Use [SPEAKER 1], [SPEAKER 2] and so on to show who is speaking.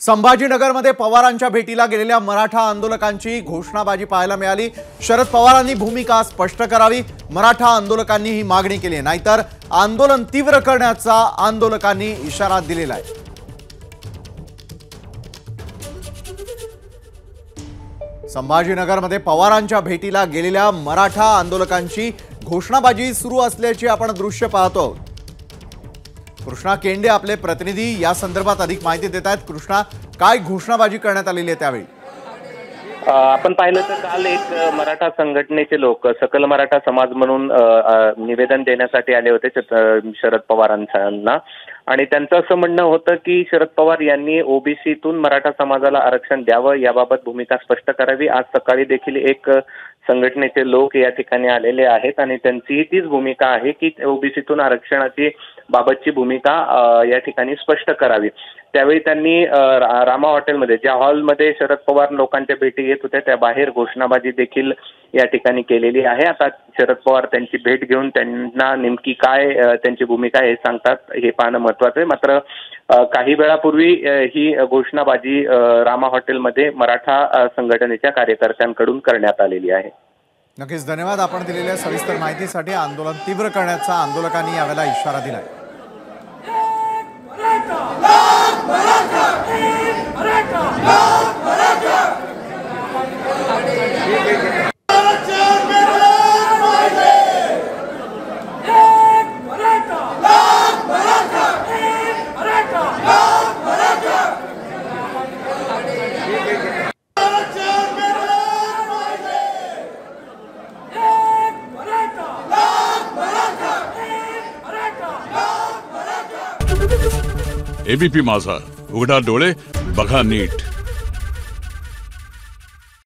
[SPEAKER 1] संभाजीनगरमध्ये पवारांच्या भेटीला गेलेल्या मराठा आंदोलकांची घोषणाबाजी पाहायला मिळाली। शरद पवारांनी भूमिका स्पष्ट करावी, मराठा आंदोलकांनी ही मागणी केली, नाहीतर आंदोलन तीव्र करण्याचा आंदोलकांनी इशारा दिलेला आहे। संभाजीनगरमध्ये पवारांच्या भेटीला गेलेल्या मराठा आंदोलकांची घोषणाबाजी सुरू असल्याची आपण दृश्य पाहतो। कृष्णा केंडे आपले प्रतिनिधी या संदर्भात अधिक माहिती देत आहेत। कृष्णा, काय घोषणाबाजी करण्यात आलेली आहे त्यावेळी?
[SPEAKER 2] आपण पाहिलं तर काल एक मराठा संघटनेचे लोक सकल मराठा समाज म्हणून निवेदन देण्यासाठी आले होते शरद पवारांना, आणि त्यांचं असं म्हणणं होतं की शरद पवार यांनी ओबीसीतून मराठा समाजाला आरक्षण द्यावं याबाबत भूमिका स्पष्ट करावी। आज सकाळी देखील एक संघटनेचे लोक या ठिकाणी आलेले आहेत आणि त्यांची तीच भूमिका आहे की ओबीसीतून आरक्षणाची बाबतची भूमिका या ठिकाणी स्पष्ट करावी। त्यावेळी त्यांनी रामा हॉटेलमध्ये, ज्या हॉलमध्ये शरद पवार लोकांच्या भेटी येत होत्या, त्या बाहेर घोषणाबाजी देखील या ठिकाणी केलेली आहे। आता शरद पवार त्यांची भेट घेऊन त्यांना नेमकी काय त्यांची भूमिका हे सांगतात हे पाहणं महत्त्वाचं आहे। मात्र काही वेळापूर्वी ही घोषणाबाजी रामा हॉटेलमध्ये मराठा संघटनेच्या कार्यकर्त्यांकडून करण्यात आलेली आहे।
[SPEAKER 1] नक्कीच धन्यवाद आपण दिलेल्या सविस्तर माहितीसाठी। आंदोलन तीव्र करण्याचा आंदोलकांनी यावेळेला इशारा दिलाय।
[SPEAKER 3] एबीपी माझा, उघडा डोळे बघा नीट।